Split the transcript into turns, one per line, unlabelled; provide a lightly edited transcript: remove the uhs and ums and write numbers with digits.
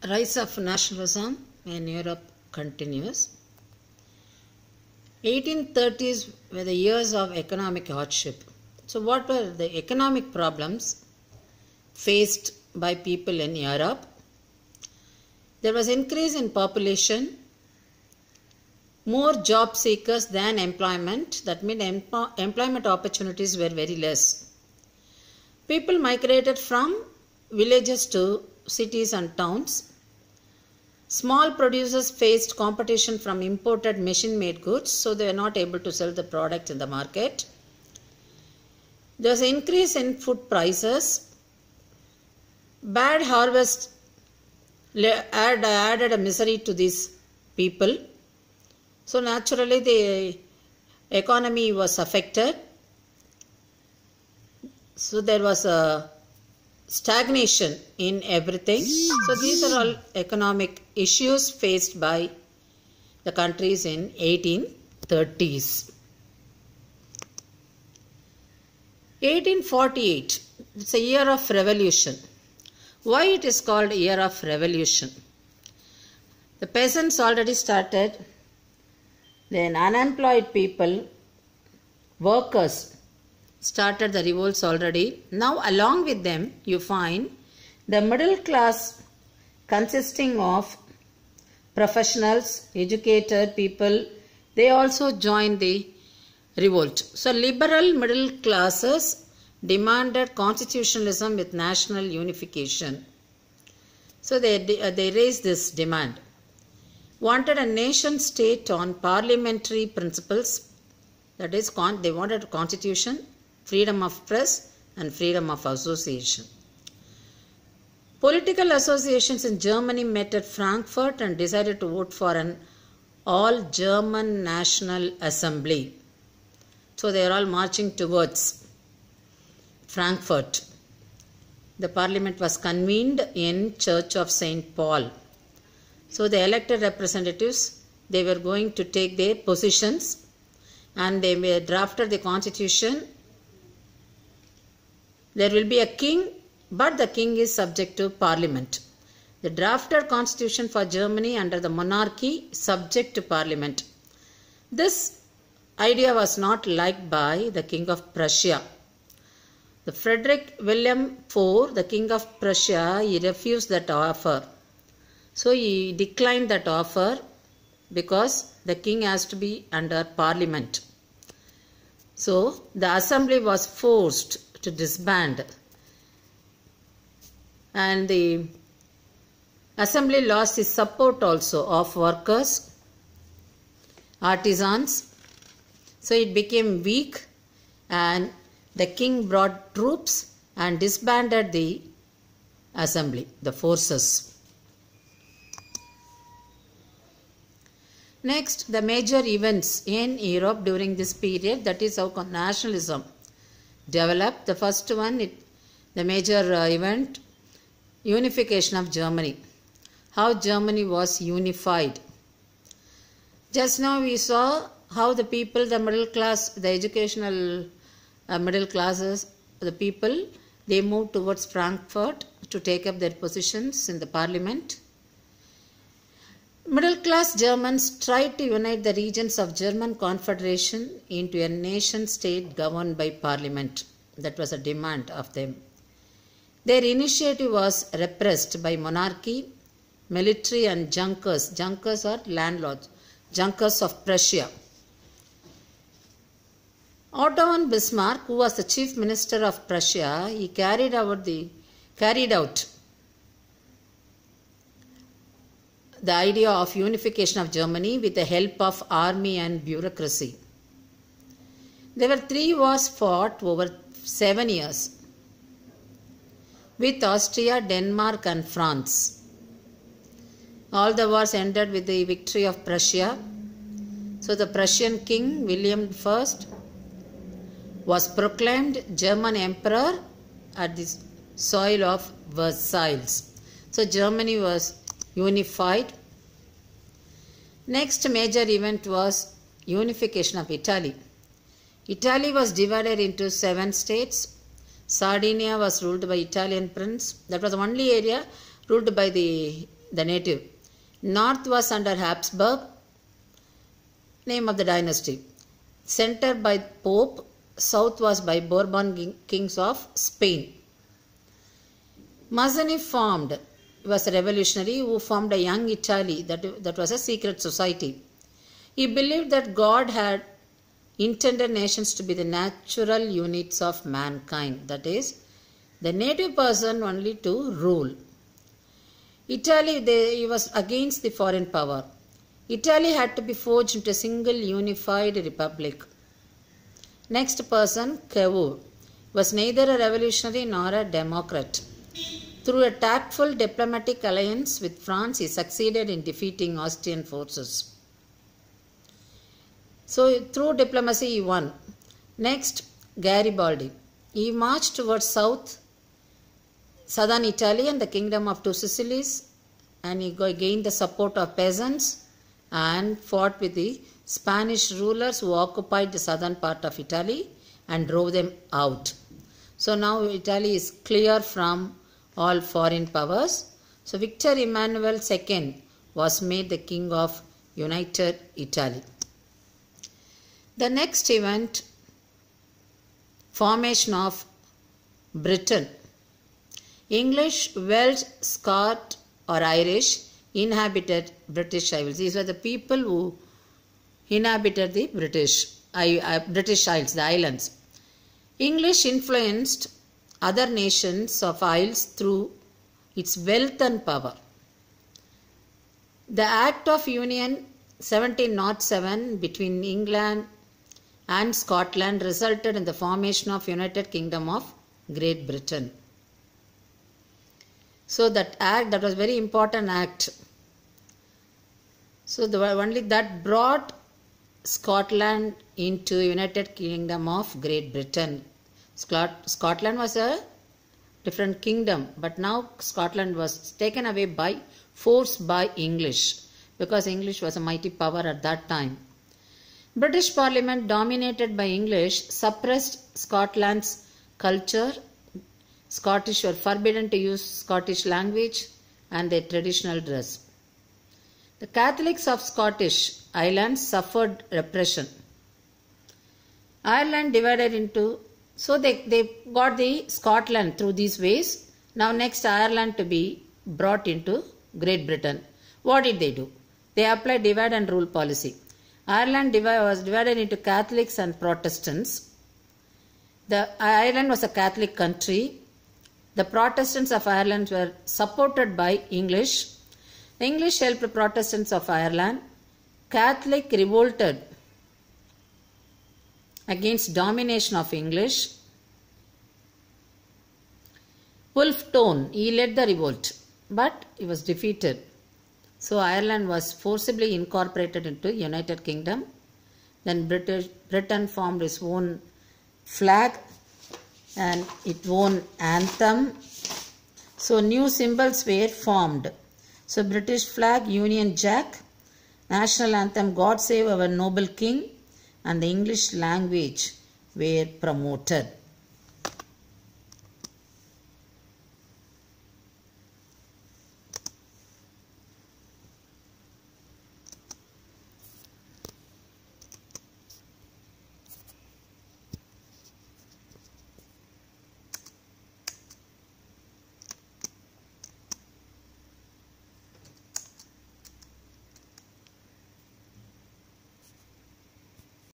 Rise of nationalism in Europe continues. 1830s were the years of economic hardship. So what were the economic problems faced by people in Europe? There was increase in population, more job seekers than employment. That means employment opportunities were very less. People migrated from villages to cities and towns. Small producers faced competition from imported machine-made goods, so they were not able to sell the product in the market. There was an increase in food prices. Bad harvest added a misery to these people. So naturally the economy was affected. So there was a stagnation in everything. So these are all economic issues faced by the countries in 1830s. 1848, it's a year of revolution. Why it is called year of revolution? The peasants already started, then unemployed people, workers started the revolts already. Now along with them you find the middle class consisting of professionals, educated people, they also joined the revolt. So liberal middle classes demanded constitutionalism with national unification. So they raised this demand. Wanted a nation state on parliamentary principles, that is they wanted a constitution, freedom of press and freedom of association. Political associations in Germany met at Frankfurt and decided to vote for an all-German National Assembly. So they are all marching towards Frankfurt. The parliament was convened in Church of St. Paul. So the elected representatives, they were going to take their positions and they drafted the constitution. There will be a king, but the king is subject to parliament. The drafted constitution for Germany under the monarchy subject to parliament. This idea was not liked by the King of Prussia. The Frederick William IV, the King of Prussia, he refused that offer. So he declined that offer because the king has to be under parliament. So the assembly was forced to disband. And the assembly lost its support also of workers, artisans. So it became weak and the king brought troops and disbanded the assembly, the forces. Next, the major events in Europe during this period, that is how nationalism developed. The first one, the major event, unification of Germany. How Germany was unified. Just now we saw how the people, the middle class, the educational middle classes, the people, they moved towards Frankfurt to take up their positions in the parliament. Middle class Germans tried to unite the regions of German Confederation into a nation state governed by parliament. That was a demand of them. Their initiative was repressed by monarchy, military and junkers. Junkers are landlords, junkers of Prussia. Otto von Bismarck, who was the chief minister of Prussia, he carried out the idea of unification of Germany with the help of army and bureaucracy. There were 3 wars fought over 7 years with Austria, Denmark and France. All the wars ended with the victory of Prussia. So the Prussian king William I was proclaimed German emperor at the soil of Versailles. So Germany was unified. Next major event was unification of Italy. Italy was divided into 7 states. Sardinia was ruled by Italian prince. That was the only area ruled by the the native. North was under Habsburg, name of the dynasty. Center by Pope, south was by Bourbon kings of Spain. Mazzini was a revolutionary who formed a young Italy that was a secret society. He believed that God had intended nations to be the natural units of mankind, that is, the native person only to rule. Italy, he was against the foreign power. Italy had to be forged into a single unified republic. Next person, Cavour, was neither a revolutionary nor a democrat. Through a tactful diplomatic alliance with France, he succeeded in defeating Austrian forces. So, through diplomacy, he won. Next, Garibaldi. He marched towards southern Italy and the kingdom of Two Sicilies, and he gained the support of peasants and fought with the Spanish rulers who occupied the southern part of Italy and drove them out. So now Italy is clear from all foreign powers. So Victor Emmanuel II was made the king of United Italy. The next event, formation of Britain. English, Welsh, Scot or Irish inhabited British Isles. These were the people who inhabited the British Isles, the islands. English influenced other nations of isles through its wealth and power. The Act of Union 1707 between England and Scotland resulted in the formation of United Kingdom of Great Britain. So that act, that was very important act. So only that brought Scotland into United Kingdom of Great Britain. Scotland was a different kingdom, but now Scotland was taken away by force by English, because English was a mighty power at that time. British Parliament, dominated by English, suppressed Scotland's culture. Scottish were forbidden to use Scottish language and their traditional dress. The Catholics of Scottish Islands suffered repression. Ireland divided into, so they got the Scotland through these ways. Now next Ireland to be brought into Great Britain. What did they do? They applied divide and rule policy. Ireland was divided into Catholics and Protestants. Ireland was a Catholic country. The Protestants of Ireland were supported by English. The English helped the Protestants of Ireland. Catholic revolted against domination of English. Wolfe Tone, he led the revolt, but he was defeated. So Ireland was forcibly incorporated into United Kingdom. Then Britain formed its own flag and its own anthem. So new symbols were formed. So British flag, Union Jack, national anthem, God Save Our Noble King, and the English language were promoted.